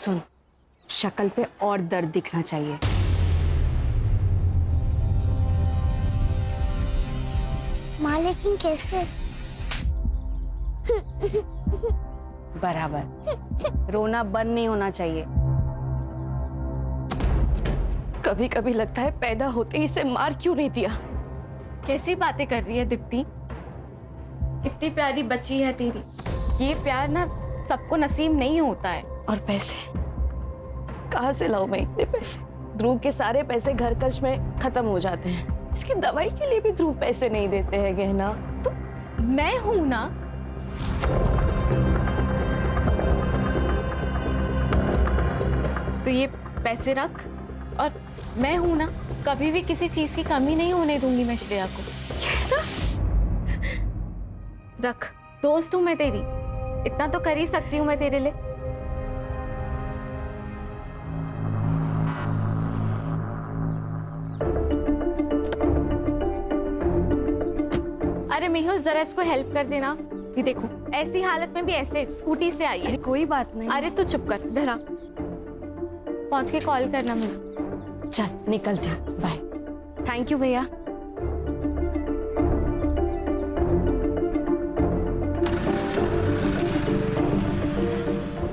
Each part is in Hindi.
सुन, शक्ल पे और दर्द दिखना चाहिए। माँ लेकिन कैसे? बराबर, रोना बंद नहीं होना चाहिए। कभी कभी लगता है पैदा होते ही इसे मार क्यों नहीं दिया। कैसी बातें कर रही है दीप्ति, कितनी प्यारी बच्ची है तेरी। ये प्यार ना सबको नसीब नहीं होता है। और पैसे कहाँ से लाऊं मैं इतने पैसे? ध्रुव के सारे पैसे घर खर्च में खत्म हो जाते हैं। इसकी दवाई के लिए भी ध्रुव पैसे नहीं देते हैं गहना। तो मैं हूं ना। तो ये पैसे रख, और मैं हूं ना, कभी भी किसी चीज की कमी नहीं होने दूंगी मैं श्रेया को। रख, दोस्त हूं मैं तेरी, इतना तो कर ही सकती हूँ मैं तेरे लिए। अरे मेहुल, जरा इसको हेल्प कर देना। ये देखो, ऐसी हालत में भी ऐसे स्कूटी से आई है। अरे कोई बात नहीं। अरे तू चुप कर, इधर आ, पहुंच के कॉल करना मुझे। चल निकलती हूँ, बाय। थैंक यू भैया।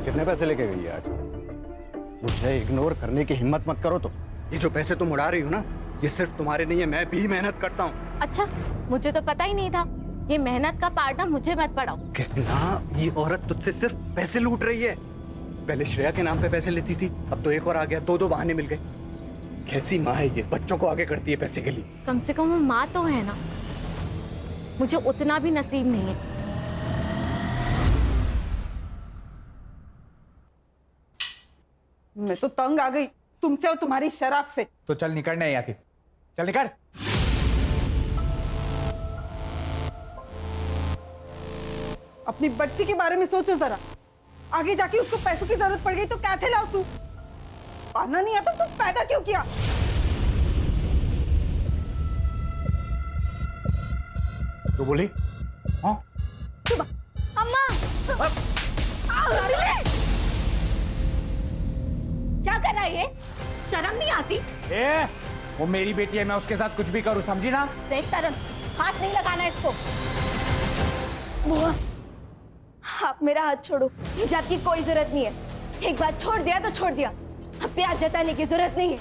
कितने पैसे लेके गई है आज? मुझे इग्नोर करने की हिम्मत मत करो। तो ये जो पैसे तुम उड़ा रही हो ना, ये सिर्फ तुम्हारे नहीं है, मैं भी मेहनत करता हूँ। अच्छा, मुझे तो पता ही नहीं था। ये मेहनत का पार्ट ना मुझे मत पढ़ाओ। कहना, ये औरत तुझसे सिर्फ पैसे लूट रही है। पहले श्रेया के नाम पे पैसे लेती थी, अब तो एक और आ गया, दो बहाने मिल गए। कैसी माँ है ये, बच्चों को आगे करती है पैसे के लिए। कम से कम वो माँ तो है ना, मुझे उतना भी नसीब नहीं है। मैं तो तंग आ गई तुमसे और तुम्हारी शराब से। तो चल निकल, नहीं आती, चल निकल। अपनी बच्ची के बारे में सोचो जरा। आगे जाके उसको पैसों की जरूरत पड़ गई तो क्या थे लाओ तू? पाना नहीं आता तो पैदा क्यों किया? तो बोली हाँ? अम्मा! क्या कर रहा है ये? शर्म नहीं आती? ए, वो मेरी बेटी है, मैं उसके साथ कुछ भी करूं, समझी ना? देख तरन, हाथ नहीं लगाना इसको। बुआ, आप मेरा हाथ छोड़ो, हिजाब की कोई जरूरत नहीं है। एक बार छोड़ दिया तो छोड़ दिया, अब प्यार जताने की जरूरत नहीं है।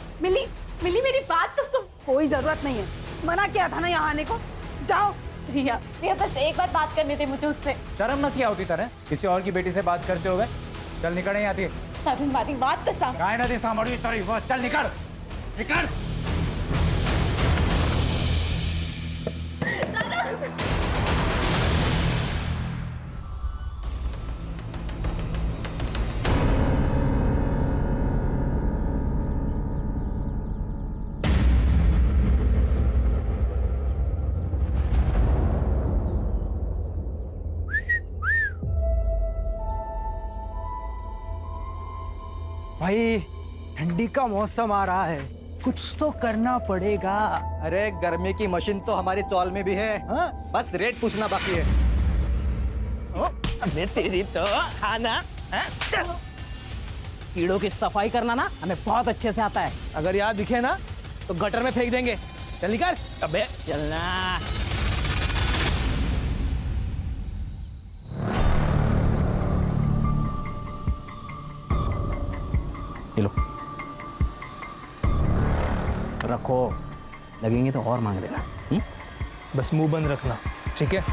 मिली मेरी बात तो सुन। कोई जरूरत नहीं है, मना किया था ना यहाँ आने को। जाओ। रिया बस एक बार बात करने थे मुझे उससे। शर्म न किया होती तरह किसी और की बेटी से बात करते हुए? चल निकल, नहीं आती। हमारी बात तो सामने। गाय नदी सामड़ी इस तरह, चल निकल निकल। भाई ठंडी का मौसम आ रहा है, कुछ तो करना पड़ेगा। अरे गर्मी की मशीन तो हमारी चौल में भी है। हाँ? बस रेट पूछना बाकी है। अबे तेरी तो खाना कीड़ों की सफाई करना ना हमें बहुत अच्छे से आता है। अगर यहाँ दिखे ना तो गटर में फेंक देंगे। चल निकल। अबे चलना। लो रखो, लगेंगे तो और मांग लेना। बस मुंह बंद रखना, ठीक है?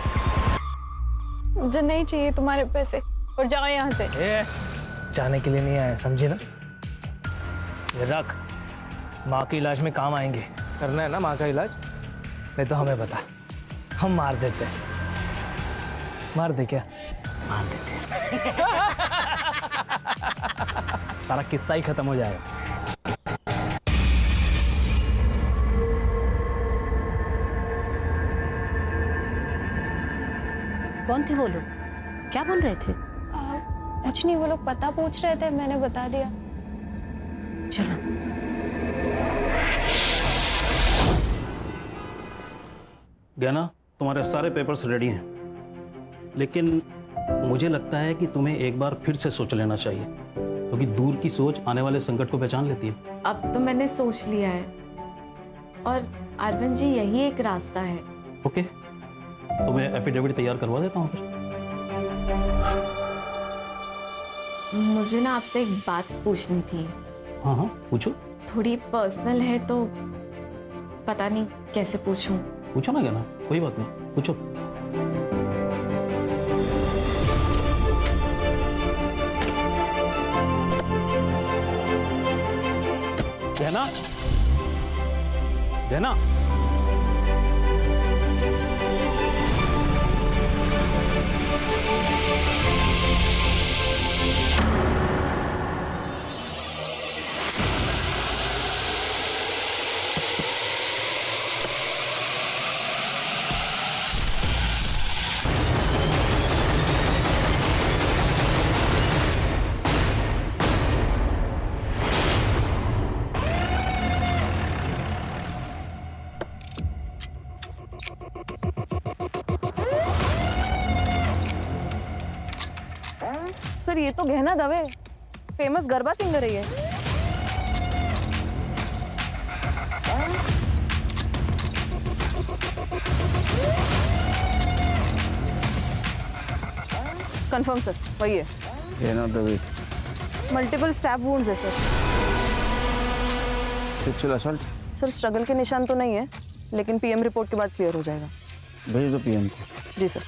मुझे नहीं चाहिए तुम्हारे पैसे, और जाओ यहाँ से। जाने के लिए नहीं आए, समझे ना? ये रख, माँ के इलाज में काम आएंगे। करना है ना माँ का इलाज? नहीं तो हमें बता, हम मार देते हैं। मार दे क्या? मार देते सारा किस्सा ही खत्म हो जाएगा। कौन थे वो लोग? क्या बोल रहे थे? कुछ नहीं, वो लोग पता पूछ रहे थे, मैंने बता दिया। चलो। गहना, तुम्हारे सारे पेपर्स रेडी हैं, लेकिन मुझे लगता है कि तुम्हें एक बार फिर से सोच लेना चाहिए। क्योंकि दूर की सोच आने वाले संकट को पहचान लेती है। अब तो मैंने सोच लिया है, और अरविंद जी यही एक रास्ता है। ओके, तो मैं एफिडेविट तैयार करवा देता हूँ फिर। मुझे ना आपसे एक बात पूछनी थी। हाँ हाँ, पूछो। थोड़ी पर्सनल है तो पता नहीं कैसे पूछूं। पूछो ना ज्ञाना, कोई बात नहीं, पूछो। गहना, गहना, सर ये तो गहना दवे, फेमस गरबा सिंगर है ये। कंफर्म सर, वही है। गहना दवे, मल्टीपल स्टैब वुंड्स है sir. Sexual assault. Sir struggle के निशान तो नहीं है, लेकिन पीएम रिपोर्ट के बाद क्लियर हो जाएगा। भेज दो पीएम को। जी सर।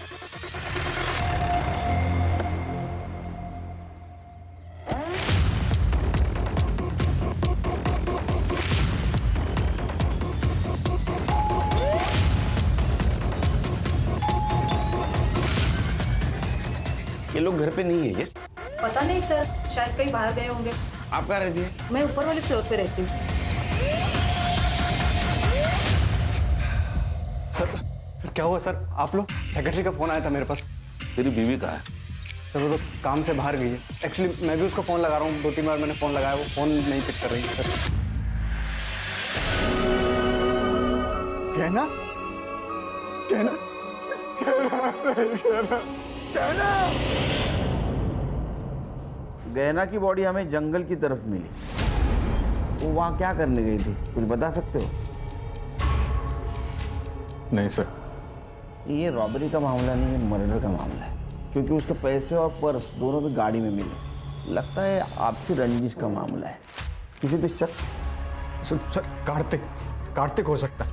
ये लोग घर पे नहीं है ये? पता नहीं सर, शायद कहीं बाहर गए होंगे। आप कहाँ रहती है? मैं ऊपर वाले फ्लोर पे रहती हूँ। सर क्या हुआ सर? आप लोग, सेक्रेटरी का फोन आया था मेरे पास। तेरी बीवी कहाँ है? सर वो तो काम से बाहर गई है। एक्चुअली मैं भी उसको फोन लगा रहा हूँ, 2-3 बार मैंने फोन लगाया, वो फोन नहीं पिक कर रही है सर। कहना कहना गहना की बॉडी हमें जंगल की तरफ मिली। वो वहाँ क्या करने गई थी, कुछ बता सकते हो? नहीं सर। ये रॉबरी का मामला नहीं है, मर्डर का मामला है, क्योंकि उसके पैसे और पर्स दोनों भी गाड़ी में मिले। लगता है आपसी रंजिश का मामला है। किसी पे शक? सर कार्तिक हो सकता है।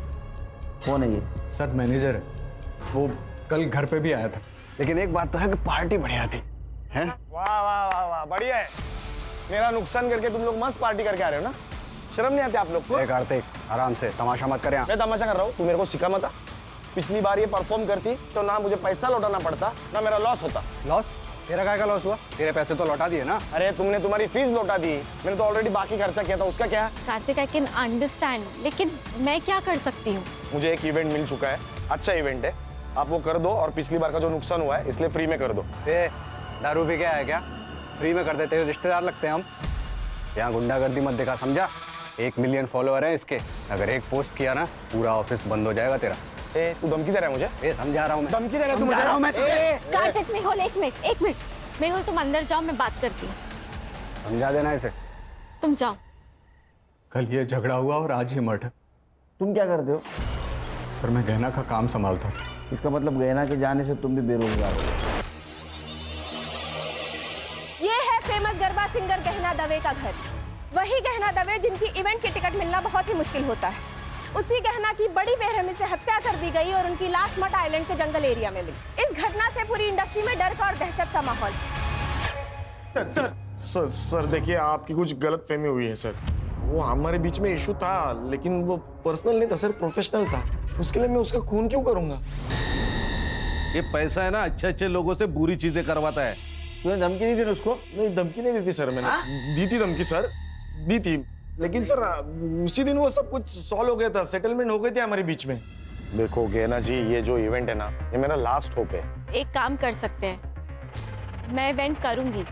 कौन है ये? सर मैनेजर है, वो कल घर पे भी आया था। लेकिन एक बात तो है कि पार्टी बढ़िया थी, हैं? वाह वाह वाह वाह, बढ़िया है। मेरा नुकसान करके तुम लोग मस्त पार्टी करके आ रहे हो ना? शर्म नहीं आती आप लोग को? कार्तिक आराम से, तमाशा मत करें। मैं तमाशा कर रहा हूँ, तू मेरे को सिखा मत। पिछली बार ये परफॉर्म करती तो ना मुझे पैसा लौटाना पड़ता, ना मेरा लॉस होता। लॉस? तेरा काय का लॉस हुआ? तेरे पैसे तो लौटा दिए ना। अरे तुमने तुम्हारी फीस लौटा दी, मैंने तो ऑलरेडी बाकी खर्चा किया था, उसका क्या? कार्तिक, आई कैन अंडरस्टैंड, लेकिन मैं क्या कर सकती हूँ? मुझे एक इवेंट मिल चुका है, अच्छा इवेंट है, आप वो कर दो, और पिछली बार का जो नुकसान हुआ है इसलिए फ्री में कर दो। दारू पी के आया क्या? फ्री में कर देते, तेरे रिश्तेदार लगते हैं हम। यहाँ गुंडागर्दी मत दिखा, समझा? 1 मिलियन फॉलोअर हैं इसके, अगर एक पोस्ट किया ना पूरा ऑफिस बंद हो जाएगा तेरा। तू धमकी दे रहा है मुझे? समझा रहा हूँ मैं। धमकी दे रहा है तू मुझे? कार्तिक, मेहुल, एक मिनट। मेहुल तुम अंदर जाओ, मैं बात करती हूँ। समझा देना इसे। तुम जाओ। कल ये झगड़ा हुआ और आज ये मर्डर। तुम क्या करते हो? सर मैं गहना का काम संभालता था। इसका मतलब गहना के जाने से तुम भी बेरोजगार हो। ये है फेमस गरबा सिंगर गहना दवे का घर। वही गहना दवे जिनकी इवेंट की टिकट मिलना बहुत ही मुश्किल होता है। उसी गहना की बड़ी बेरहमी से हत्या कर दी गई और उनकी लाश मट आइलैंड के जंगल एरिया में मिली। इस घटना से पूरी इंडस्ट्री में डर का और दहशत का माहौल। सर देखिए, आपकी कुछ गलतफहमी हुई है सर। वो हमारे बीच में इशू था, लेकिन वो पर्सनल नहीं था सर, प्रोफेशनल था। उसके लिए मैं उसका खून क्यों करूंगा? ये पैसा है ना, अच्छे लोगों से बुरी चीजें करवाता है। तूने धमकी नहीं दी उसको? नहीं, धमकी नहीं दी थी सर मैंने। दी थी धमकी सर, दी थी, लेकिन सर उसी दिन वो सब कुछ सॉल्व हो गया था, सेटलमेंट हो गई थी हमारे बीच में। देखो गहना जी, ये जो इवेंट है ना, ये मेरा लास्ट होप है। एक काम कर सकते हैं, मैं इवेंट करूंगी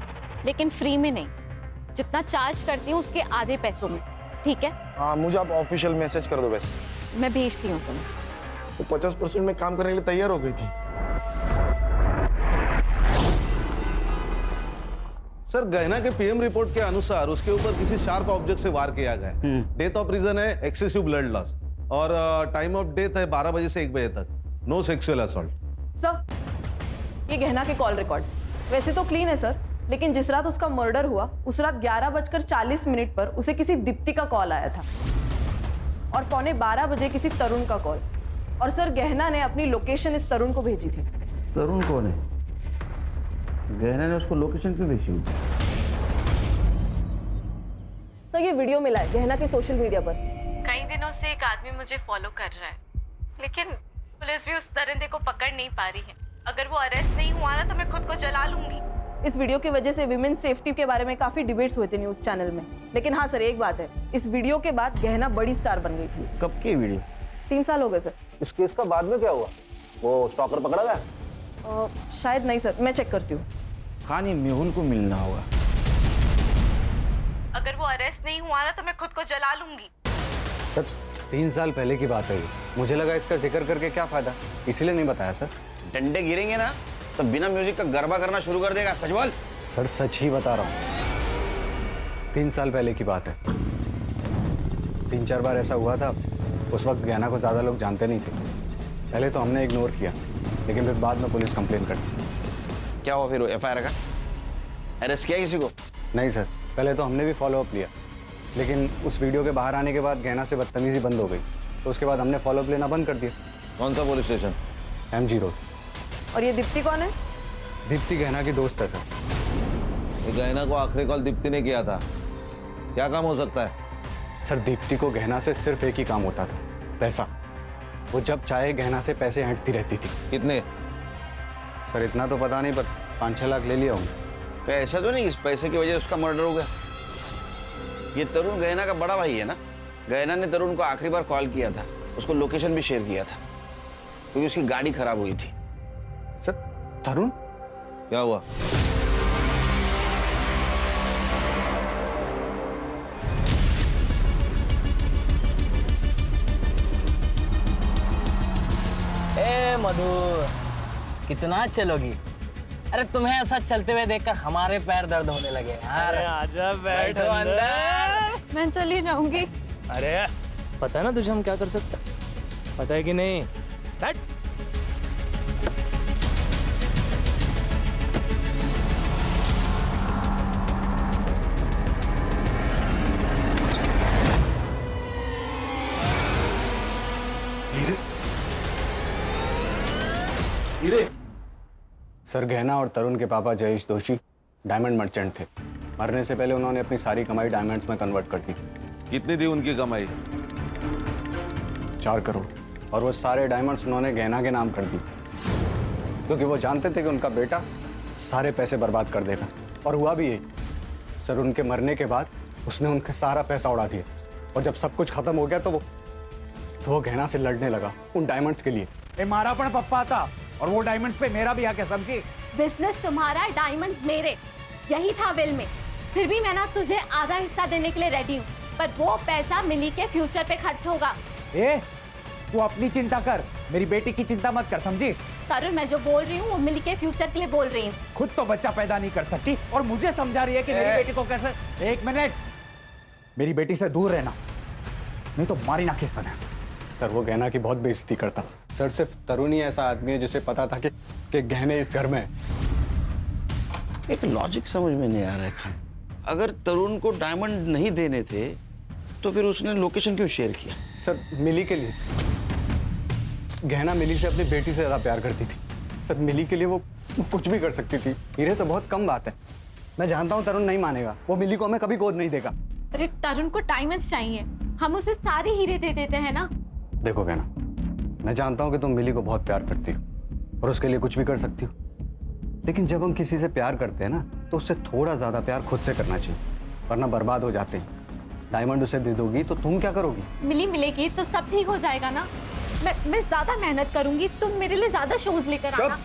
लेकिन फ्री में नहीं, जितना चार्ज करती हूँ उसके आधे पैसों में, ठीक है? हाँ, मुझे आप ऑफिशियल मैसेज कर दो। वैसे मैं भेजती हूँ तुम्हें। तो 50% में काम करने के लिए तैयार हो गई थी। सर गहना के पीएम रिपोर्ट के अनुसार उसके ऊपर किसी शार्प ऑब्जेक्ट से वार किया गया है। डेथ ऑफ रीजन है एक्सेसिव ब्लड लॉस और टाइम ऑफ डेथ है 12 बजे से 1 बजे तक। No sexual assault. सर, ये गहना के कॉल रिकॉर्ड्स वैसे तो क्लीन है सर, लेकिन जिस रात उसका मर्डर हुआ उस रात 11:40 पर उसे किसी दीप्ति का कॉल आया था और 11:15 बजे किसी तरुण का कॉल। और सर गहना ने अपनी लोकेशन इस तरुण को भेजी थी। तरुण कौन है? गहना ने उसको लोकेशन क्यों भेजी? सर ये वीडियो मिला है गहना के सोशल मीडिया पर। कई दिनों से एक आदमी मुझे फॉलो कर रहा है, लेकिन पुलिस भी उस दरिंदे को पकड़ नहीं पा रही है। अगर वो अरेस्ट नहीं हुआ ना तो मैं खुद को जला लूंगी। इस वीडियो की वजह से विमेन सेफ्टी के बारे में काफी डिबेट्स हुए थे न्यूज चैनल में, लेकिन हाँ सर एक बात है, इस वीडियो के बाद गहना बड़ी स्टार बन गई थी। कब की वीडियो? 3 साल हो गए सर। इस केस का बाद में क्या हुआ? वो स्टॉकर पकड़ा गया? शायद नहीं सर, मैं चेक करती हूँ। कहानी मेहुल को मिलना होगा। अगर वो अरेस्ट नहीं हुआ ना तो मैं खुद को जला लूंगी। सर 3 साल पहले की बात है ये। मुझे लगा इसका जिक्र करके क्या फायदा, इसीलिए नहीं बताया सर। डंडे गिरेंगे ना तो बिना म्यूजिक का गरबा करना शुरू कर देगा। सच बोल। सर सच ही बता रहा हूँ, 3 साल पहले की बात है। 3-4 बार ऐसा हुआ था। उस वक्त गहना को ज़्यादा लोग जानते नहीं थे। पहले तो हमने इग्नोर किया, लेकिन फिर बाद में पुलिस कंप्लेन कर दी। क्या हुआ फिर? एफआईआर का अरेस्ट किया किसी को? नहीं सर, पहले तो हमने भी फॉलोअप लिया, लेकिन उस वीडियो के बाहर आने के बाद गहना से बदतमीजी बंद हो गई, तो उसके बाद हमने फॉलोअप लेना बंद कर दिया। कौन सा पुलिस स्टेशन? MG road. और ये दीप्ति कौन है? दीप्ति गहना की दोस्त है सर। ये गहना को आखिरी कॉल दीप्ति ने किया था। क्या काम हो सकता है? सर दीप्ति को गहना से सिर्फ एक ही काम होता था, पैसा। वो जब चाहे गहना से पैसे ऐंठती रहती थी। कितने? सर इतना तो पता नहीं, पर 5-6 लाख ले लिया हूँ। क्या ऐसा तो नहीं इस पैसे की वजह से उसका मर्डर हो गया? ये तरुण गहना का बड़ा भाई है ना? गहना ने तरुण को आखिरी बार कॉल किया था, उसको लोकेशन भी शेयर किया था, क्योंकि उसकी गाड़ी खराब हुई थी। सर तरुण? क्या हुआ? ए मधु, कितना चलोगी? अरे तुम्हें ऐसा चलते हुए देखकर हमारे पैर दर्द होने लगे यार। आजा बैठो अंदर। मैं चली जाऊंगी। अरे पता है ना तुझे हम क्या कर सकते हैं? पता है कि नहीं? बैठ। हीरे? सर गहना और तरुण के पापा जयेश दोषी डायमंड मर्चेंट थे। मरने से पहले उन्होंने अपनी सारी कमाई डायमंड्स में कन्वर्ट कर दी। कितनी थी उनकी कमाई? 4 करोड़। और वो सारे डायमंड्स उन्होंने गहना के नाम कर दी, क्योंकि वो जानते थे कि उनका बेटा सारे पैसे बर्बाद कर देगा। और हुआ भी यही। सर उनके मरने के बाद उसने उनका सारा पैसा उड़ा दिया, और जब सब कुछ खत्म हो गया तो वो गहना से लड़ने लगा उन डायमंड्स के लिए। मारा पण पप्पा था, और वो डायमंड्स पे मेरा भी हक है, समझी? बिजनेस तुम्हारा, डायमंड्स मेरे, यही था विल में। फिर भी मैं ना तुझे आधा हिस्सा देने के लिए रेडी हूँ, पर वो पैसा मिली के फ्यूचर पे खर्च होगा। तू अपनी चिंता कर, मेरी बेटी की चिंता मत कर, समझी? तरुण, मैं जो बोल रही हूँ वो मिली के फ्यूचर के लिए बोल रही हूँ। खुद तो बच्चा पैदा नहीं कर सकती और मुझे समझा रही है कि मेरी बेटी को कैसे। 1 मिनट, मेरी बेटी से दूर रहना, नहीं तो मारी ना किस तरह। सर वो गहना की बहुत बेइज्जती करता। सर सिर्फ तरुण ही ऐसा आदमी है जिसे पता था कि गहने इस घर में है। एक लॉजिक समझ में नहीं आ रहा है खान। अगर तरुण को डायमंड नहीं देने थे तो फिर उसने लोकेशन क्यों शेयर किया? सर मिली के लिए। गहना मिली से अपनी बेटी से ज्यादा प्यार करती थी। सर मिली के लिए वो कुछ भी कर सकती थी। हीरे तो बहुत कम बात है। मैं जानता हूँ तरुण नहीं मानेगा, वो मिली को हमें कभी गोद नहीं देगा। अरे तरुण को डायमंड्स चाहिए, हम उसे सारे हीरे दे देते हैं ना। देखो गहना, मैं जानता हूँ कि तुम मिली को बहुत प्यार करती हो और उसके लिए कुछ भी कर सकती हो, लेकिन जब हम किसी से प्यार करते हैं ना तो उससे थोड़ा ज्यादा प्यार खुद से करना चाहिए, वरना बर्बाद हो जाते हैं। डायमंड उसे दे दोगी तो तुम क्या करोगी? मिली मिलेगी तो सब ठीक हो जाएगा ना। मैं ज्यादा मेहनत करूंगी, तुम मेरे लिए ज्यादा शूज लेकर आना।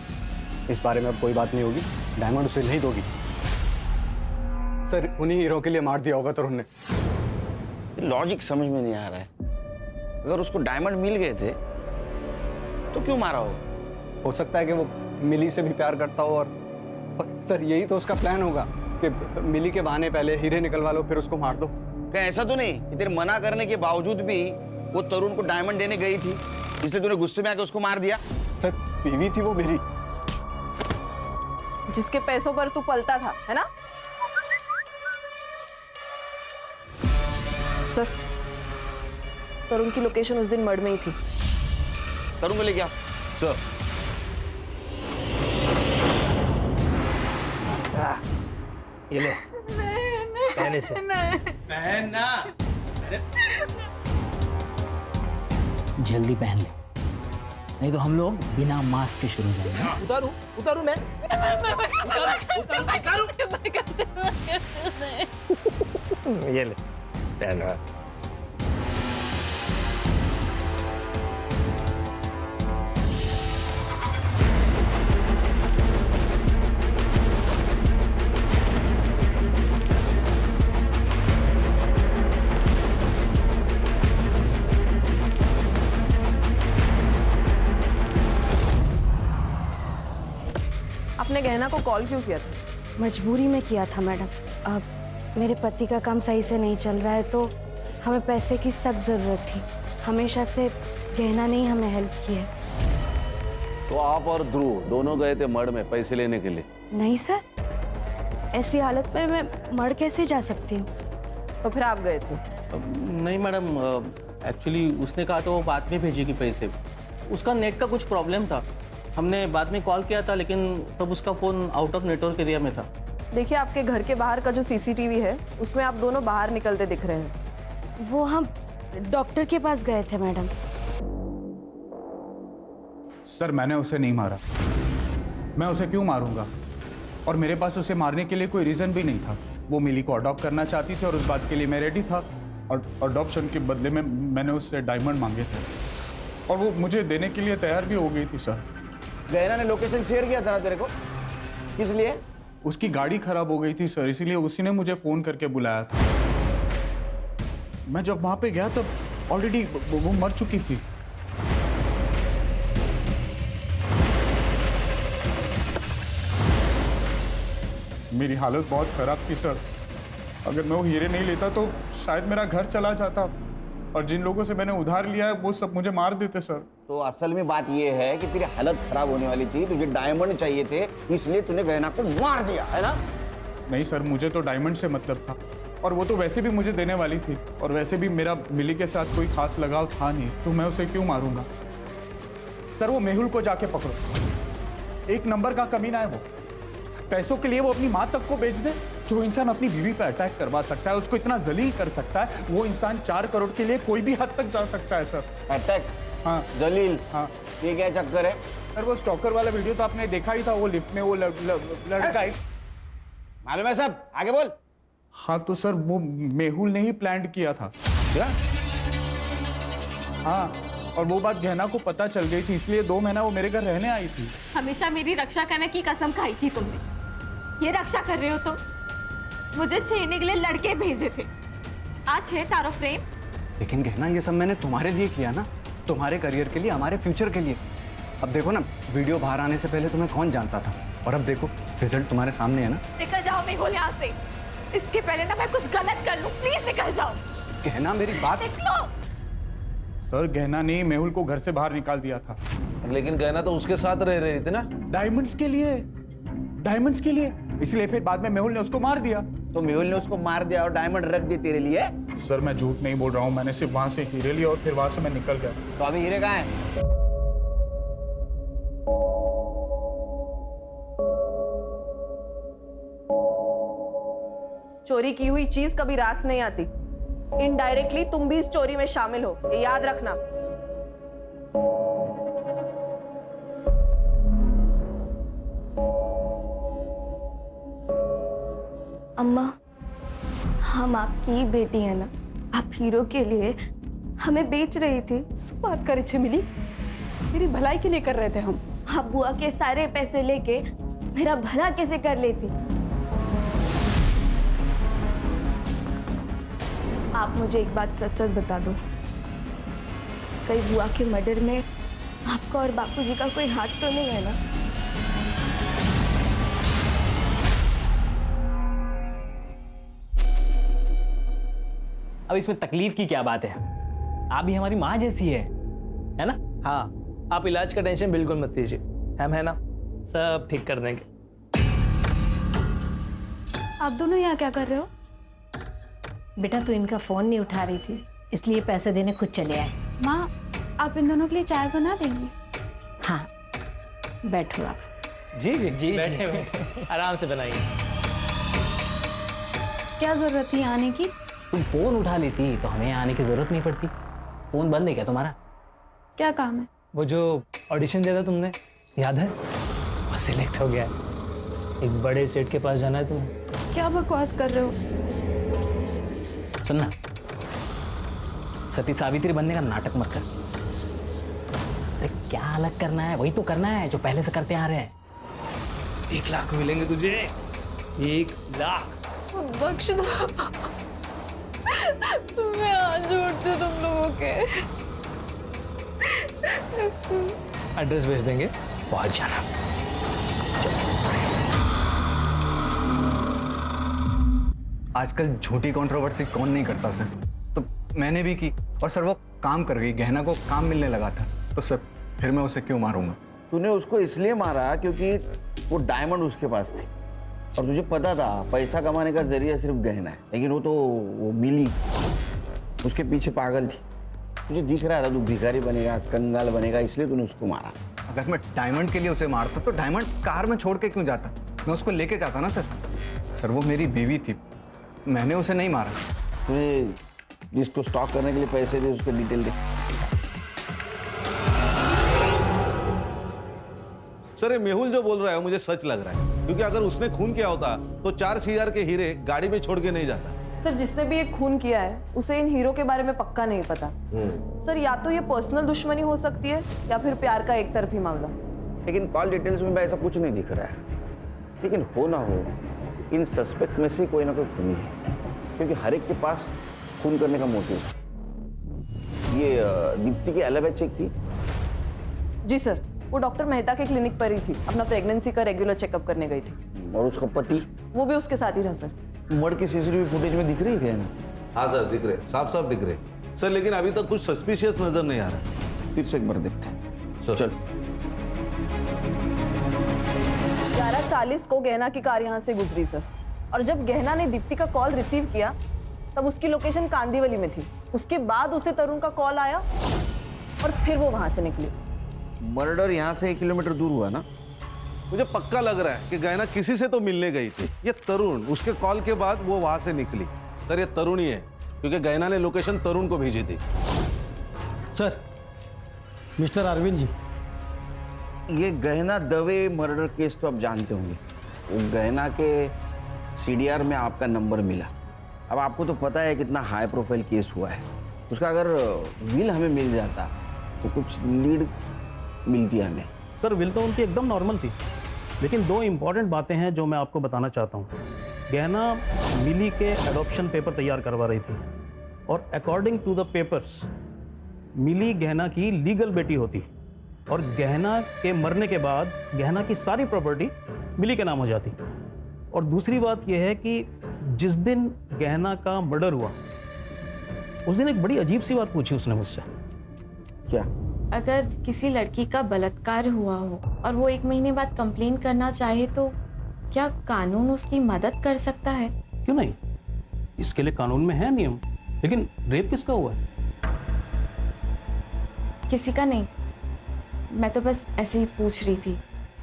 इस बारे में अब कोई बात नहीं होगी। डायमंड उसे नहीं दोगी। सर उन्हीं हीरो के लिए मार दिया होगा तरुण ने। लॉजिक समझ में नहीं आ रहा है। अगर उसको डायमंड मिल गए थे तो क्यों मारा होगा? हो सकता है कि वो मिली से भी प्यार करता हो और सर यही तो उसका प्लान होगा कि मिली के बहाने पहले हीरे निकलवा लो फिर उसको मार दो। क्या ऐसा तो नहीं कि तेरे मना करने के बावजूद भी वो तरुण को डायमंड देने गई थी, इसलिए तूने गुस्से में आके उसको मार दिया? सर बीवी थी वो मेरी। जिसके पैसों पर तू पलता था, है ना? सर, तरुण की लोकेशन उस दिन मर्ड में ही थी। तरुण को लेके आओ। सर ये ले पहले से पहनना। जल्दी पहन ले, नहीं तो हम लोग बिना मास्क के शुरू जाएंगे। उतारू मैं ये ले पहना। आपने गहना को कॉल क्यों किया था? मजबूरी में किया था मैडम। अब मेरे पति का काम सही से नहीं चल रहा है तो हमें पैसे की सख्त ज़रूरत थी। हमेशा से गहना ने ही हमें हेल्प की है। तो आप और ध्रुव दोनों गए थे मड़ में पैसे लेने के लिए? नहीं सर, ऐसी हालत में मैं मर कैसे जा सकती हूँ? तो फिर आप गए थे? नहीं मैडम, एक्चुअली उसने कहा था वो बाद में भेजेगी पैसे। उसका नेट का कुछ प्रॉब्लम था, हमने बाद में कॉल किया था लेकिन तब उसका phone out of network area में था। देखिए, आपके घर के बाहर का जो सीसीटीवी है उसमें आप दोनों बाहर निकलते दिख रहे हैं। वो हम डॉक्टर के पास गए थे मैडम। सर मैंने उसे नहीं मारा, मैं उसे क्यों मारूंगा? और मेरे पास उसे मारने के लिए कोई रीज़न भी नहीं था। वो मिली को अडॉप्ट करना चाहती थी और उस बात के लिए मैं रेडी था। और अडॉप्शन के बदले में मैंने उससे डायमंड मांगे थे और वो मुझे देने के लिए तैयार भी हो गई थी। सर गहना ने लोकेशन शेयर किया था ना तेरे को, किस लिए? उसकी गाड़ी खराब हो गई थी सर, इसीलिए उसी ने मुझे फ़ोन करके बुलाया था। मैं जब वहाँ पे गया तब ऑलरेडी वो मर चुकी थी। मेरी हालत बहुत खराब थी सर। अगर मैं वो हीरे नहीं लेता तो शायद मेरा घर चला जाता और जिन लोगों से मैंने उधार लिया है वो सब मुझे मार देते सर। तो असल में बात ये है कि तेरी हालत खराब होने वाली थी, तुझे डायमंड चाहिए थे, इसलिए तूने गहना को मार दिया, है ना? नहीं सर, मुझे तो डायमंड से मतलब था और वो तो वैसे भी मुझे देने वाली थी और वैसे भी मेरा मिली के साथ कोई खास लगाव था नहीं, तो मैं उसे क्यों मारूंगा? सर वो मेहुल को जाके पकड़ो, एक नंबर का कमीना है वो। पैसों के लिए वो अपनी माँ तक को बेच दे। जो इंसान अपनी बीवी पर अटैक करवा सकता है, उसको इतना जलील कर सकता है, वो इंसान 4 करोड़ के लिए कोई भी हद तक जा सकता है सर। अटैक? हाँ जलील? हाँ। ये क्या चक्कर है? सर वो स्टॉकर वाला वीडियो तो आपने देखा ही था, वो लिफ्ट में वो लड़का है। मालूम है सब, आगे बोल। हाँ तो सर वो मेहुल ने ही प्लान किया था। क्या? हाँ, और वो बात गहना को पता चल गई थी, इसलिए 2 महीना वो मेरे घर रहने आई थी। हमेशा मेरी रक्षा करने की कसम खाई थी तुमने। ये रक्षा कर रहे हो तो मुझे छेड़ने के लिए लड़के भेजे थे, आज है तारो प्रेम। लेकिन गहना ये सब मैंने तुम्हारे लिए किया ना, तुम्हारे करियर के लिए, हमारे फ्यूचर के लिए। अब देखो ना, वीडियो बाहर आने से पहले तुम्हें कौन जानता था, और अब देखो रिजल्ट तुम्हारे सामने है ना। निकल जाओ मेहुल यहाँ से, इसके पहले ना मैं कुछ गलत कर लूं, प्लीज निकल जाओ। गहना मेरी बात निकलो। सर गहना ने मेहुल को घर से बाहर निकाल दिया था। लेकिन गहना तो उसके साथ रह रही थी ना। डायमंड्स के लिए, डायमंड्स के लिए, इसलिए फिर बाद में मेहुल ने उसको मार दिया। तो मेहुल ने उसको मार दिया और डायमंड रख दिए तेरे लिए? सर मैं झूठ नहीं बोल रहा हूँ, मैंने सिर्फ वहां से हीरे लिया और फिर वहां से मैं निकल गया। तो अभी हीरे कहाँ हैं? चोरी की हुई चीज कभी रास नहीं आती। इनडायरेक्टली तुम भी इस चोरी में शामिल हो, ये याद रखना। अम्मा, हम आपकी बेटी है ना, आप हीरो के लिए हमें बेच रही थी। बात करे छे मिली, तेरी भलाई के लिए कर रहे थे हम। आप बुआ के सारे पैसे लेके मेरा भला कैसे कर लेती? आप मुझे एक बात सच सच बता दो, कहीं बुआ के मर्डर में आपका और बापूजी का कोई हाथ तो नहीं है ना? अब इसमें तकलीफ की क्या बात है? आप भी हमारी माँ जैसी है ना? हाँ, आप इलाज का टेंशन बिल्कुल मत लीजिए, हम है ना, सब ठीक कर देंगे। आप दोनों यहाँ क्या कर रहे हो? बेटा तू इनका फोन नहीं उठा रही थी, इसलिए पैसे देने खुद चले आए। माँ, आप इन दोनों के लिए चाय बना देंगी? हाँ, बैठो आप। जी जी जी, बैठे आराम से बनाइए। क्या जरूरत थी आने की? तुम फोन उठा लेती तो हमें आने की जरूरत नहीं पड़ती। फोन बंद है क्या तुम्हारा? क्या काम है? वो जो ऑडिशन दिया था तुमने, याद है? वो सिलेक्ट हो गया है। एक बड़े सेठ के पास जाना है तुम्हें। क्या बकवास कर रहे हो? सुनना, सती सावित्री बनने का नाटक मत कर। अरे क्या अलग करना है? वही तो करना है जो पहले से करते आ रहे हैं। 1 लाख मिलेंगे तुझे, 1 लाख। बख्श दो, मैं हाथ जोड़ती हूँ तुम लोगों के। एड्रेस भेज देंगे, पहुंच जाना। आजकल झूठी कंट्रोवर्सी कौन नहीं करता सर, तो मैंने भी की और सर वो काम कर गई। गहना को काम मिलने लगा था, तो सर फिर मैं उसे क्यों मारूंगा? तूने उसको इसलिए मारा क्योंकि वो डायमंड उसके पास थी और तुझे पता था पैसा कमाने का जरिया सिर्फ गहना है, लेकिन वो मिली उसके पीछे पागल थी। तुझे दिख रहा था तू भिखारी बनेगा, कंगाल बनेगा, इसलिए तूने उसको मारा। अगर मैं डायमंड के लिए उसे मारता तो डायमंड कार में छोड़ के क्यों जाता? मैं उसको लेके जाता ना सर। सर वो मेरी बीवी थी, मैंने उसे नहीं मारा। तूने जिसको स्टॉक करने के लिए पैसे दे उसके डिटेल दे। सर ये मेहुल जो बोल रहा है मुझे सच लग रहा है, क्योंकि अगर उसने खून किया होता तो 4,000 के हीरे गाड़ी में छोड़ के नहीं जाता। सर जिसने भी ये खून किया है उसे इन हीरो के बारे में पक्का नहीं पता। सर या तो ये पर्सनल दुश्मनी हो सकती है या फिर प्यार का एक तरफी मामला। लेकिन कॉल डिटेल्स में ऐसा कुछ नहीं दिख रहा है, लेकिन हो ना हो इन सस्पेक्ट में से कोई ना कोई खूनी है, क्योंकि हर एक के पास खून करने का मोटिव है। ये दीप्ति की एलिबी चेक की? जी सर, वो डॉक्टर मेहता के क्लिनिक पर ही थी, अपना प्रेगनेंसी का रेगुलर चेकअप करने गई थी। और उसका पति? वो भी उसके साथ ही था सर। मर्ड की सीसीटीवी फुटेज में दिख रही है क्या ना? हाँ सर दिख रहे, साफ साफ दिख रहे सर, लेकिन अभी तक कुछ सस्पिशियस नजर नहीं आ रहा। फिर से एक बार देखते हैं। सर चल। 11:40 को गहना की कार यहाँ से गुजरी सर, और जब गहना ने दीप्ति का कॉल रिसीव किया तब उसकी लोकेशन कांदीवली में थी। उसके बाद उसे तरुण का कॉल आया और फिर वो वहां से निकली। मर्डर यहाँ से 1 किलोमीटर दूर हुआ ना? मुझे पक्का लग रहा है कि गहना किसी से तो मिलने गई थी। ये तरुण, उसके कॉल के बाद वो वहां से निकली। सर ये तरुण ही है, क्योंकि गहना ने लोकेशन तरुण को भेजी थी। सर, मिस्टर अरविंद जी, ये गहना दवे मर्डर केस तो आप जानते होंगे। वो गहना के सीडीआर में आपका नंबर मिला। अब आपको तो पता है कितना हाई प्रोफाइल केस हुआ है। उसका अगर विल हमें मिल जाता तो कुछ लीड मिलती है हमें। सर विल तो उनकी एकदम नॉर्मल थी, लेकिन 2 इम्पॉर्टेंट बातें हैं जो मैं आपको बताना चाहता हूँ। गहना मिली के एडॉप्शन पेपर तैयार करवा रही थी और अकॉर्डिंग टू द पेपर्स मिली गहना की लीगल बेटी होती और गहना के मरने के बाद गहना की सारी प्रॉपर्टी मिली के नाम हो जाती। और दूसरी बात यह है कि जिस दिन गहना का मर्डर हुआ उस दिन एक बड़ी अजीब सी बात पूछी उसने मुझसे। क्या? अगर किसी लड़की का बलात्कार हुआ हो और वो 1 महीने बाद कंप्लेन करना चाहे तो क्या कानून उसकी मदद कर सकता है? क्यों नहीं, इसके लिए कानून में है नियम। लेकिन रेप किसका हुआ है? किसी का नहीं, मैं तो बस ऐसे ही पूछ रही थी।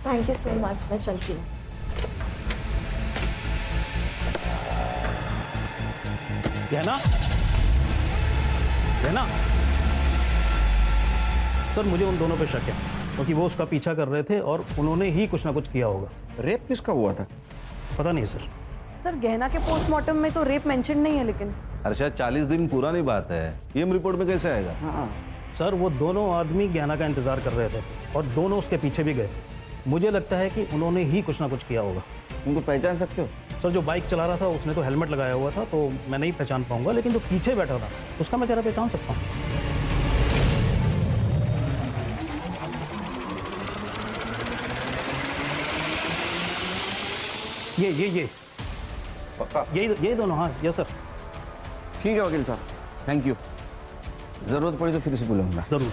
थैंक यू सो मच, मैं चलती हूँ। गहना, गहना। सर मुझे उन दोनों पे शक है, क्योंकि वो उसका पीछा कर रहे थे और उन्होंने ही कुछ ना कुछ किया होगा। रेप किसका हुआ था? पता नहीं सर। सर गहना के पोस्टमार्टम में तो रेप मेंशन नहीं है, लेकिन अर्षद 40 दिन पुरानी बात है, पीएम रिपोर्ट में कैसे आएगा? हाँ सर, वो दोनों आदमी गहना का इंतजार कर रहे थे और दोनों उसके पीछे भी गए। मुझे लगता है कि उन्होंने ही कुछ ना कुछ किया होगा। उनको पहचान सकते हो? सर जो बाइक चला रहा था उसने तो हेलमेट लगाया हुआ था, तो मैं नहीं पहचान पाऊंगा, लेकिन जो पीछे बैठा था उसका मैं जरा पहचान सकता हूँ। ये पक्का? ये दोनों, हाँ यस सर। ठीक है वकील साहब, थैंक यू। जरूरत पड़ी तो फिर से बुलाऊंगा। जरूर।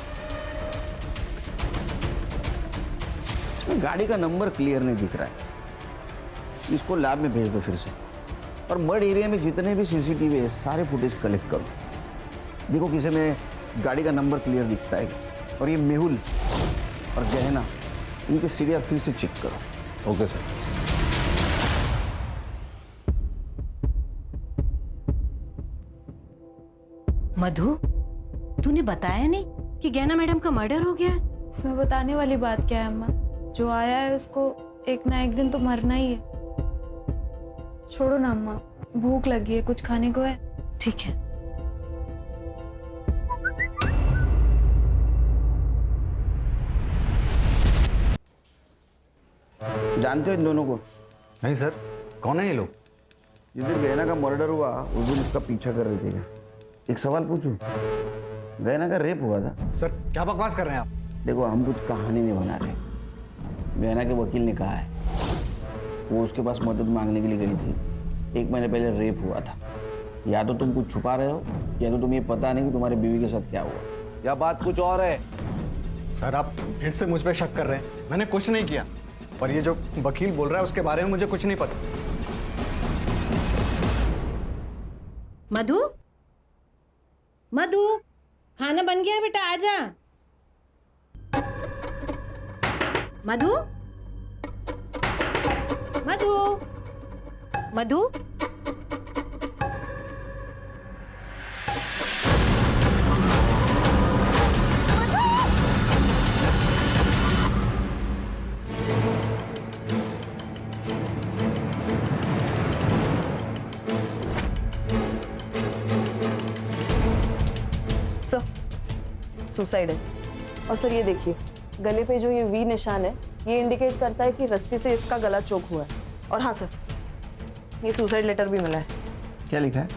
इसमें गाड़ी का नंबर क्लियर नहीं दिख रहा है, इसको लैब में भेज दो फिर से। और मड एरिया में जितने भी सीसीटीवी है सारे फुटेज कलेक्ट करो, देखो किसी में गाड़ी का नंबर क्लियर दिखता है। और ये मेहुल और गहना, इनके सीरियल फिर से चेक करो। Okay sir. मधु, तूने बताया नहीं कि गहना मैडम का मर्डर हो गया है? इसमें बताने वाली बात क्या है अम्मा? जो आया है उसको एक ना एक दिन तो मरना ही है। छोड़ो ना अम्मा, भूख लगी है, कुछ खाने को है? ठीक है। जानते हो इन दोनों को? नहीं सर, कौन है ये लोग? जिस दिन गहना का मर्डर हुआ उस दिन उसका पीछा कर रहे थे। एक सवाल पूछूं, गहना का रेप हुआ था? सर क्या बकवास कर रहे हैं आप? देखो हम कुछ कहानी नहीं बना रहे। गहना के वकील ने कहा है वो उसके पास मदद मांगने के लिए गई थी। 1 महीने पहले रेप हुआ था। या तो तुम कुछ छुपा रहे हो या तो तुम्हें पता नहीं कि तुम्हारे बीवी के साथ क्या हुआ। या बात कुछ और है? सर आप फिर से मुझ पे शक कर रहे हैं। मैंने कुछ नहीं किया, और ये जो वकील बोल रहा है उसके बारे में मुझे कुछ नहीं पता। मधु, मधु, खाना बन गया बेटा, आजा। मधु, मधु, मधु। सर, सुसाइड है। और सर ये देखिए, गले पे जो ये वी निशान है ये इंडिकेट करता है कि रस्सी से इसका गला चोक हुआ है। और हाँ सर, ये सुसाइड लेटर भी मिला है। क्या लिखा है?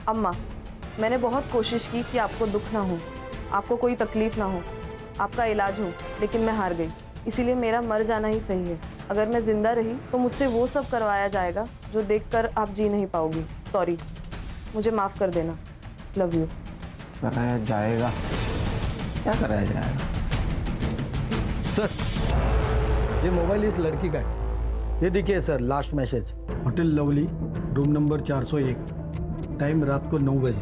अम्मा, मैंने बहुत कोशिश की कि आपको दुख ना हो, आपको कोई तकलीफ ना हो, आपका इलाज हो, लेकिन मैं हार गई। इसीलिए मेरा मर जाना ही सही है। अगर मैं जिंदा रही तो मुझसे वो सब करवाया जाएगा जो देखकर आप जी नहीं पाओगी। सॉरी, मुझे माफ़ कर देना। Love you. कराया जाएगा? क्या कराया जाएगा? सर, ये मोबाइल इस लड़की का है। ये देखिए sir, last message, hotel lovely, room number 401, time रात को 9 बजे।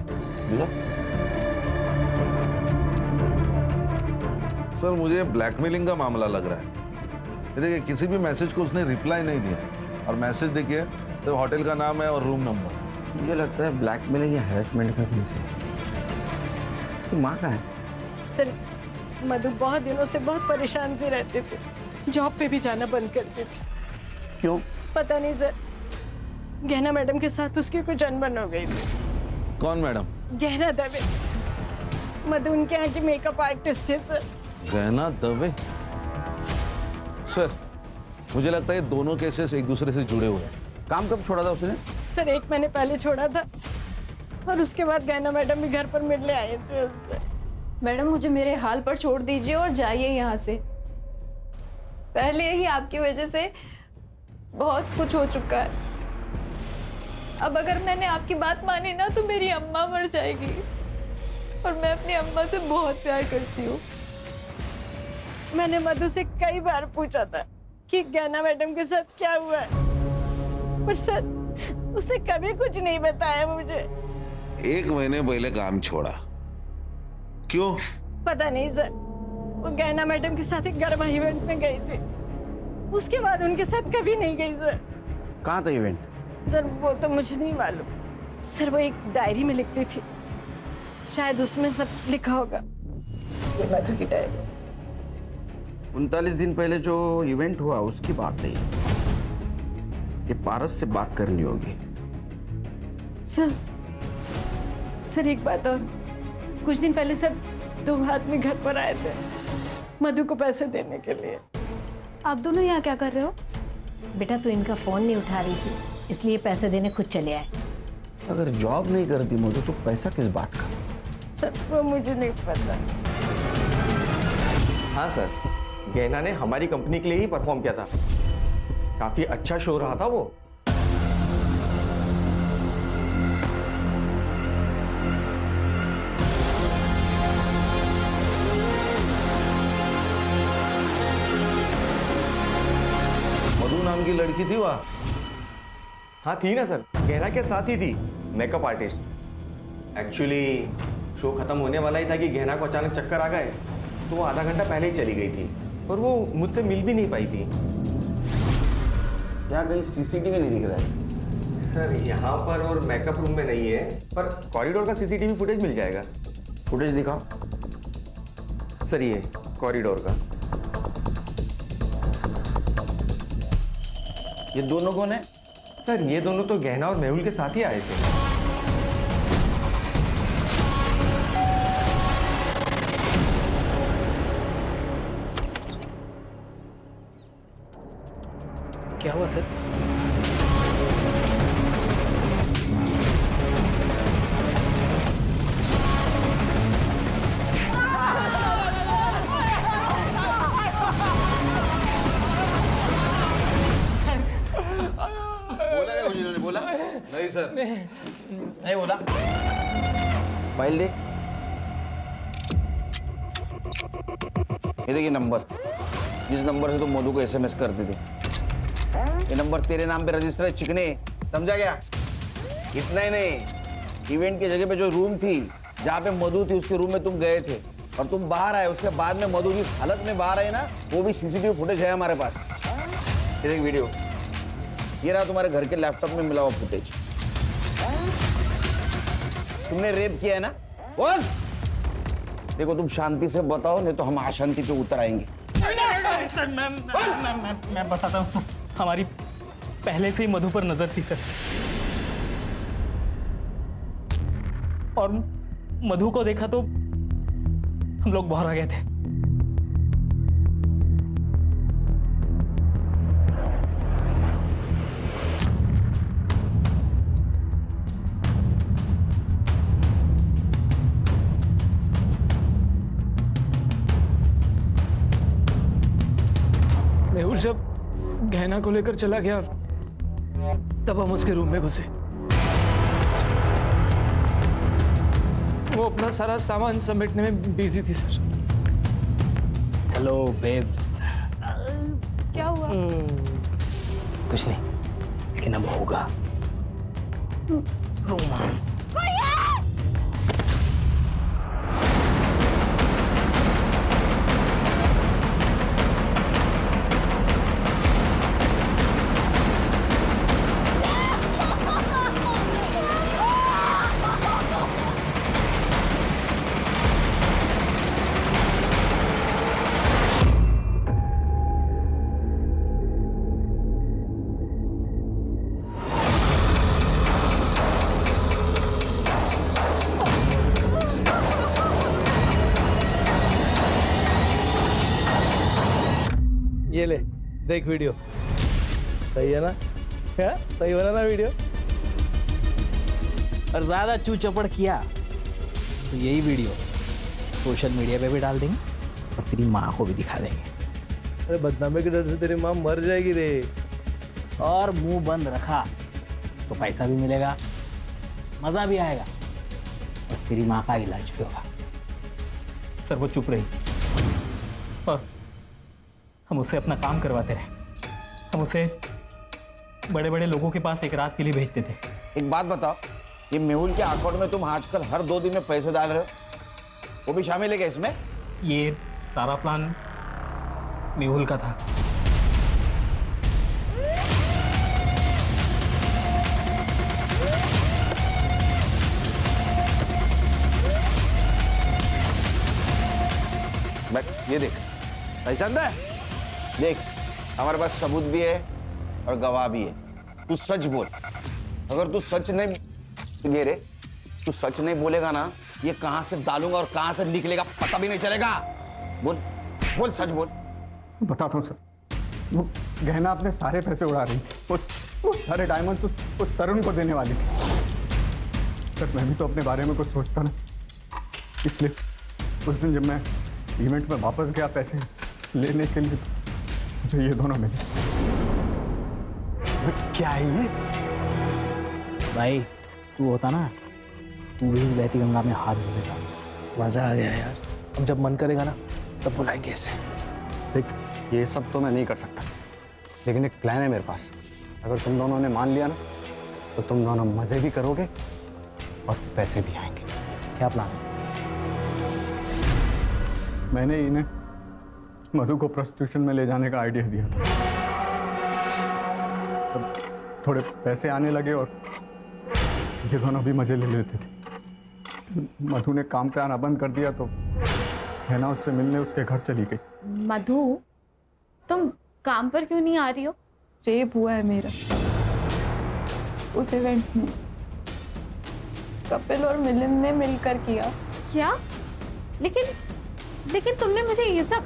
सर मुझे ब्लैकमेलिंग का मामला लग रहा है। ये देखिए किसी भी मैसेज को उसने रिप्लाई नहीं दिया, और मैसेज देखिए तो होटल का नाम है और रूम नंबर। मुझे लगता है ब्लैकमेलिंग या हैरेसमेंट का केस है। उसकी माँ का है? सर, मधु बहुत दिनों से बहुत परेशान से रहते थे, जॉब पे भी जाना बंद करती थी। क्यों? पता नहीं सर, गहना मैडम के साथ उसकी कुछ अनबन हो गई थी। कौन मैडम? गहना दवे, मधु उनके यहाँ की मेकअप आर्टिस्ट थे सर। गहना दवे? सर मुझे लगता है ये दोनों केसेस एक दूसरे से जुड़े हुए हैं। काम कब छोड़ा था उसने? सर 1 महीने पहले छोड़ा था, और उसके बाद गहना मैडम भी घर पर मिलने आए थे उससे। मैडम मुझे मेरे हाल पर छोड़ दीजिए और जाइए यहाँ से। पहले ही आपकी वजह से बहुत कुछ हो चुका है। अब अगर मैंने आपकी बात मानी ना तो मेरी अम्मा मर जाएगी, और मैं अपनी अम्मा से बहुत प्यार करती हूँ। मैंने मधु से कई बार पूछा था कि गहना मैडम के साथ क्या हुआ है, पर सर उसने कभी कुछ नहीं बताया मुझे। 1 महीने पहले काम छोड़ा, क्यों? पता नहीं सर, वो गहना मैडम के साथ एक गरबा इवेंट में गई थी, उसके बाद उनके साथ कभी नहीं गई सर। कहाँ था इवेंट? सर वो तो मुझे नहीं मालूम सर, वो एक डायरी में लिखती थी, शायद उसमें सब लिखा होगा। ये मधु की डायरी। 39 दिन पहले जो इवेंट हुआ उसकी बात नहीं, ये पारस से बात करनी होगी। सर एक बात और, कुछ दिन पहले सब 2 आदमी घर पर आए थे मधु को पैसे देने के लिए। आप दोनों यहाँ क्या कर रहे हो? बेटा तू इनका फोन नहीं उठा रही थी, इसलिए पैसे देने खुद चले आए। अगर जॉब नहीं करती मधु तो पैसा किस बात का? सर वो मुझे नहीं पता। हाँ सर, गहना ने हमारी कंपनी के लिए ही परफॉर्म किया था, काफी अच्छा शो रहा था वो। नाम की लड़की थी वहाँ? हाँ थी ना सर, गहना के साथ ही थी, मेकअप आर्टिस्ट। एक्चुअली शो खत्म होने वाला ही था कि गहना को अचानक चक्कर आ गए, तो वो आधा घंटा पहले ही चली गई थी और वो मुझसे मिल भी नहीं पाई थी। यहाँ कहीं सीसीटीवी नहीं दिख रहा है सर, यहाँ पर और मेकअप रूम में नहीं है, पर कॉरिडोर का सीसीटीवी फुटेज मिल जाएगा। फुटेज दिखाओ सर, ये कॉरिडोर का। ये दोनों कौन है? सर, ये दोनों तो गहना और मेहुल के साथ ही आए थे। क्या हुआ सर? बोला क्या उन्होंने? बोला नहीं सर, नहीं बोला। फाइल दे। ये देखिए नंबर, जिस नंबर से तुम मधु को एसएमएस करते थे, ये नंबर तेरे नाम पे रजिस्टर है चिकने, समझा गया? इतना ही नहीं, इवेंट की जगह पे जो रूम थी जहाँ पे मधु थी उसके रूम में तुम गए थे और तुम बाहर आए, उसके बाद में मधु जिस हालत में बाहर आई ना, वो भी सीसीटीवी फुटेज है हमारे पास। ये देख वीडियो, ये रहा तुम्हारे घर के लैपटॉप में मिला हुआ फुटेज। तुमने रेप किया है ना? बोल। देखो तुम शांति से बताओ, नहीं तो हम अशांति पे उतर आएंगे। सर मैं बताता हूँ सर, हमारी पहले से ही मधु पर नजर थी सर, और मधु को देखा तो हम लोग बाहर आ गए थे। मेहुल जब गहना को लेकर चला गया तब हम उसके रूम में घुसे। वो अपना सारा सामान समेटने में बिजी थी सर। Hello babes. क्या हुआ? कुछ नहीं, लेकिन अब होगा रोमांस। ये ले देख वीडियो, सही है ना? क्या सही बना ना वीडियो? और ज्यादा चू चपड़ किया तो यही वीडियो सोशल मीडिया पे भी डाल देंगे और तेरी माँ को भी दिखा देंगे। अरे बदनामी के डर से तेरी माँ मर जाएगी रे। और मुंह बंद रखा तो पैसा भी मिलेगा, मजा भी आएगा और तेरी माँ का इलाज भी होगा। सर वो चुप रही और हम उसे अपना काम करवाते रहे। हम उसे बड़े बड़े लोगों के पास एक रात के लिए भेजते थे। एक बात बताओ, ये मेहुल के अकाउंट में तुम आजकल हर 2 दिन में पैसे डाल रहे हो, वो भी शामिल है क्या इसमें? ये सारा प्लान मेहुल का था। बट ये देख, पहचान है? देख, हमारे पास सबूत भी है और गवाह भी है। तू सच बोल। अगर तू सच नहीं ये रे, तू सच नहीं बोलेगा ना, ये कहां से डालूंगा और कहां से निकलेगा पता भी नहीं चलेगा। बोल बोल, सच बोल। बताता हूँ सर, वो गहना अपने सारे पैसे उड़ा रही थी। वो सारे डायमंड तो तरुण को देने वाली थी। सर मैं भी तो अपने बारे में कुछ सोचता ना, इसलिए उस दिन जब मैं इवेंट में वापस गया पैसे लेने के लिए, मुझे ये दोनों मिले। क्या है ये? भाई तू होता ना, तू भी इस बहती गंगा में हाथ धो देता। मजा आ गया यार। अब जब मन करेगा ना तब बुलाएंगे इसे। देख, ये सब तो मैं नहीं कर सकता, लेकिन एक प्लान है मेरे पास। अगर तुम दोनों ने मान लिया ना तो तुम दोनों मजे भी करोगे और पैसे भी आएंगे। क्या प्लान है? मैंने इन्हें मधु को प्रोस्टिट्यूशन में ले जाने का आइडिया दिया था। तब थोड़े पैसे आने लगे और ये दोनों भी मजे ले लेते थे। मधु ने काम पे आना बंद कर दिया तो गहना उससे मिलने उसके घर चली गई। मधु, तुम काम पर क्यों नहीं आ रही हो? रेप हुआ है मेरा उस इवेंट में। कपिल और मिलिंद ने मिलकर किया। क्या? लेकिन तुमने मुझे ये सब।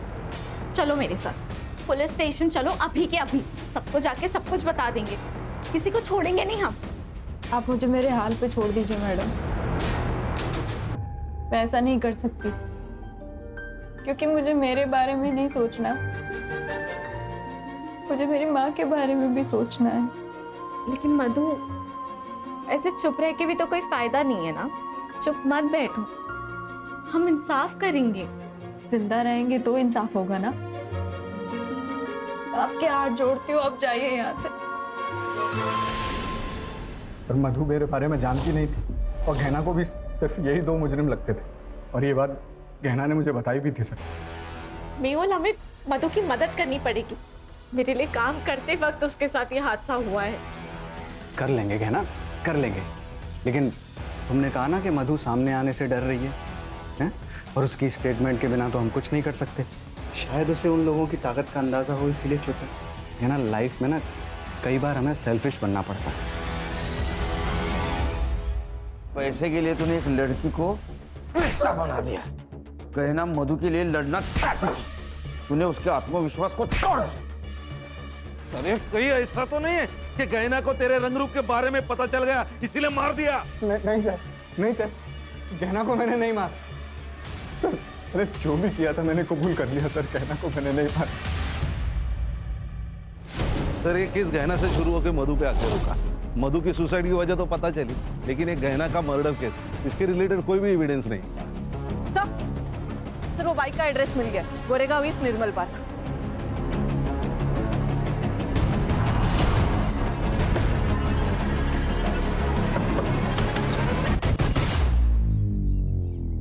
चलो मेरे साथ पुलिस स्टेशन चलो, अभी के अभी सबको जाके सब कुछ बता देंगे। किसी को छोड़ेंगे नहीं हम। आप मुझे मेरे हाल पे छोड़ दीजिए मैडम। मैं ऐसा नहीं कर सकती क्योंकि मुझे मेरे बारे में नहीं सोचना, मुझे मेरी माँ के बारे में भी सोचना है। लेकिन मधु, ऐसे चुप रह के भी तो कोई फायदा नहीं है ना। चुप मत बैठो, हम इंसाफ करेंगे। जिंदा रहेंगे तो इंसाफ होगा ना। आपके हाथ जोड़ती हूँ, आप जाइए यहाँ से। सर, मधु मेरे बारे में जानती नहीं थी और गहना को भी सिर्फ यही दो मुजरिम लगते थे और ये बात गहना ने मुझे बताई भी थी सर। मेहुल, हमें मधु की मदद करनी पड़ेगी। मेरे लिए काम करते वक्त उसके साथ ये हादसा हुआ है। कर लेंगे गहना, कर लेंगे। लेकिन तुमने कहा ना कि मधु सामने आने से डर रही है? और उसकी स्टेटमेंट के बिना तो हम कुछ नहीं कर सकते। शायद उसे उन लोगों की ताकत का अंदाजा हो, इसीलिए छुपा है ना। लाइफ में ना कई बार हमें सेल्फिश बनना पड़ता है। पैसे के लिए तूने एक लड़की को पैसा बना दिया। गहना मधु के लिए लड़ना चाहती थी, तूने उसके आत्मविश्वास को तोड़ दिया। अरे कहीं ऐसा तो नहीं है कि गहना को तेरे रंग रूप के बारे में पता चल गया इसीलिए मार दिया? नहीं सर, नहीं सर, गहना को मैंने नहीं मारा सर। अरे जो भी किया था मैंने कबूल कर लिया सर, गहना को मैंने नहीं मारा। सर ये केस गहना से शुरू होकर मधु पे आके रुका। मधु की सुसाइड की वजह तो पता चली, लेकिन एक गहना का मर्डर केस, इसके रिलेटेड कोई भी एविडेंस नहीं। सर वो बाइक का एड्रेस मिल गया, गोरेगांव ईस्ट निर्मल पार्क।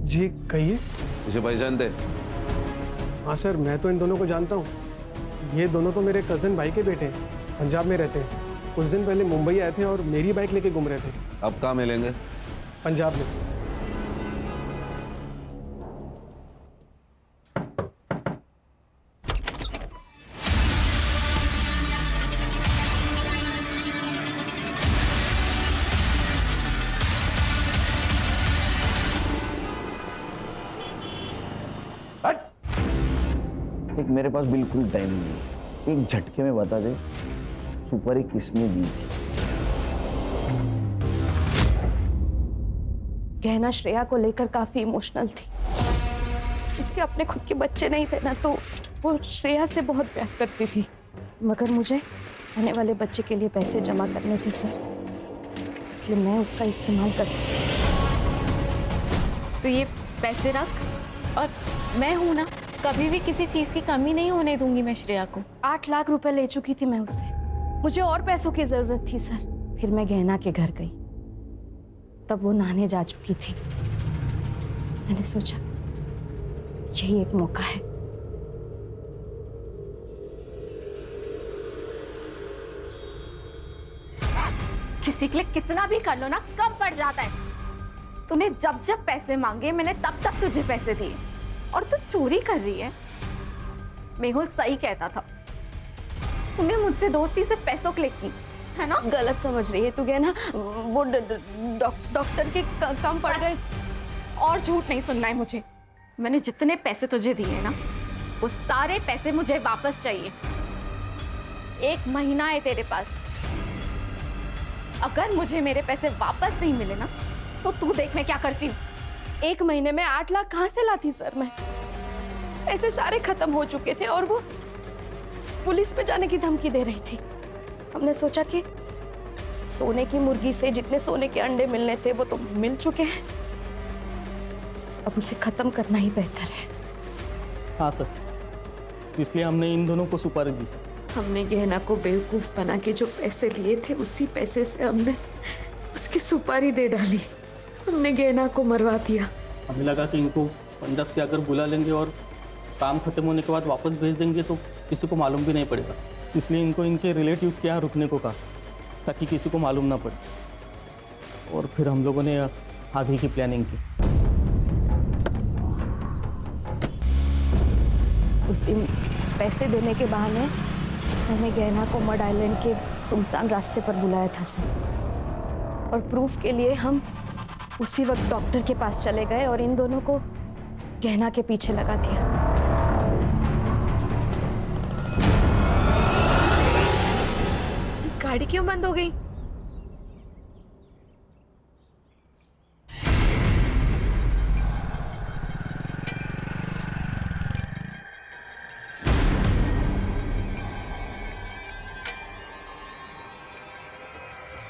जी कहिए। इसे पहचानते? हाँ सर, मैं तो इन दोनों को जानता हूँ। ये दोनों तो मेरे कजन भाई के बेटे हैं, पंजाब में रहते हैं। कुछ दिन पहले मुंबई आए थे और मेरी बाइक लेके घूम रहे थे। अब कहाँ मिलेंगे? पंजाब में। एक मेरे पास बिल्कुल टाइम नहीं है, एक झटके में बता दे सुपारी किसने दी थी? गहना श्रेया को लेकर काफी इमोशनल थी। उसके अपने खुद के बच्चे नहीं थे ना, तो वो श्रेया से बहुत प्यार करती थी। मगर मुझे आने वाले बच्चे के लिए पैसे जमा करने थे सर, इसलिए मैं उसका इस्तेमाल करती थी। तो ये पैसे रख, और मैं हूं ना, कभी भी किसी चीज की कमी नहीं होने दूंगी मैं श्रेया को। 8 लाख रुपए ले चुकी थी मैं उससे, मुझे और पैसों की जरूरत थी सर। फिर मैं गहना के घर गई, तब वो नहाने जा चुकी थी। मैंने सोचा यही एक मौका है। किसी के लिए कितना भी कर लो ना, कम पड़ जाता है। तूने जब जब पैसे मांगे मैंने तब तक तुझे पैसे दिए, और तू चोरी कर रही है। मेहुल सही कहता था, तूने मुझसे दोस्ती से पैसों क्लिक की है ना। गलत समझ रही है तू, गहना वो डॉक्टर के कम पड़ गए। और झूठ नहीं सुनना है मुझे। मैंने जितने पैसे तुझे दिए ना, वो सारे पैसे मुझे वापस चाहिए। 1 महीना है तेरे पास, अगर मुझे मेरे पैसे वापस नहीं मिले ना, तो तू देख मैं क्या करती हूँ। 1 महीने में 8 लाख कहाँ से लाती सर मैं? ऐसे सारे खत्म हो चुके थे और वो पुलिस पे जाने की धमकी दे रही थी। हमने सोचा कि सोने की मुर्गी से जितने सोने के अंडे मिलने थे वो तो मिल चुके हैं, अब उसे खत्म करना ही बेहतर है। हाँ सर, इसलिए हमने इन दोनों को सुपारी दी। हमने गहना को बेवकूफ बना के जो पैसे लिए थे उसी पैसे से हमने उसकी सुपारी दे डाली। हमने गहना को मरवा दिया। हमें लगा कि इनको पंजाब से अगर बुला लेंगे और काम खत्म होने के बाद वापस भेज देंगे तो किसी को मालूम भी नहीं पड़ेगा, इसलिए इनको इनके रिलेटिव्स के यहाँ रुकने को कहा ताकि किसी को मालूम ना पड़े। और फिर हम लोगों ने आगे की प्लानिंग की। उस दिन पैसे देने के बहाने मैंने गहना को मड आइलैंड के सुनसान रास्ते पर बुलाया था सर, और प्रूफ के लिए हम उसी वक्त डॉक्टर के पास चले गए और इन दोनों को गहना के पीछे लगा दिया। गाड़ी क्यों बंद हो गई?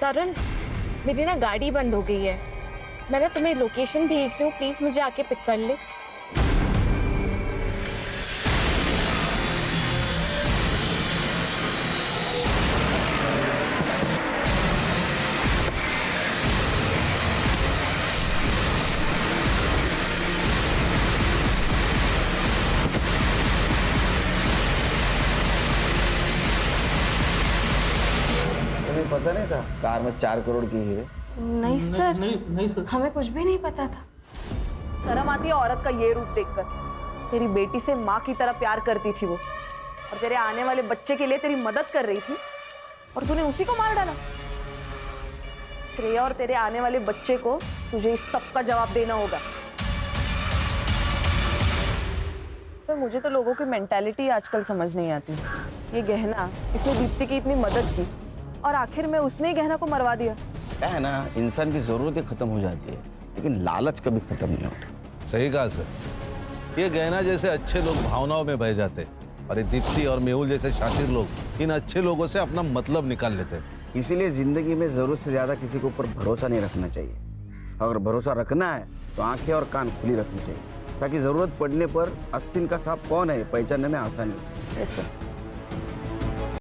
तरुण, मेरी ना गाड़ी बंद हो गई है। मैं ना तुम्हें लोकेशन भेज रही हूँ, प्लीज मुझे आके पिक कर ले। तुम्हें पता नहीं था कार में 4 करोड़ की है? नहीं सर, नहीं सर, हमें कुछ भी नहीं पता था। शर्म आती है औरत का ये रूप देखकर। तेरी बेटी से माँ की तरह प्यार करती थी वो, और तेरे आने वाले बच्चे के लिए तेरी मदद कर रही थी, और तूने उसी को मार डाला। श्रेया और तेरे आने वाले बच्चे को तुझे इस सब का जवाब देना होगा। सर, मुझे तो लोगों की मेंटालिटी आजकल समझ नहीं आती। ये गहना, इसने दीप्ति की इतनी मदद की और आखिर में उसने ही गहना को मरवा दिया। क्या है ना, इंसान की जरूरतें खत्म हो जाती है लेकिन लालच कभी खत्म नहीं होता। सही कहा सर। ये गहना जैसे अच्छे लोग भावनाओं में बह जाते हैं और ये दीप्ति और मेहुल जैसे शातिर लोग इन अच्छे लोगों से अपना मतलब निकाल लेते हैं। इसीलिए जिंदगी में जरूरत से ज्यादा किसी के ऊपर भरोसा नहीं रखना चाहिए। अगर भरोसा रखना है तो आंखें और कान खुली रखनी चाहिए ताकि जरूरत पड़ने पर आस्तीन का सांप कौन है पहचानने में आसानी हो। Yes sir.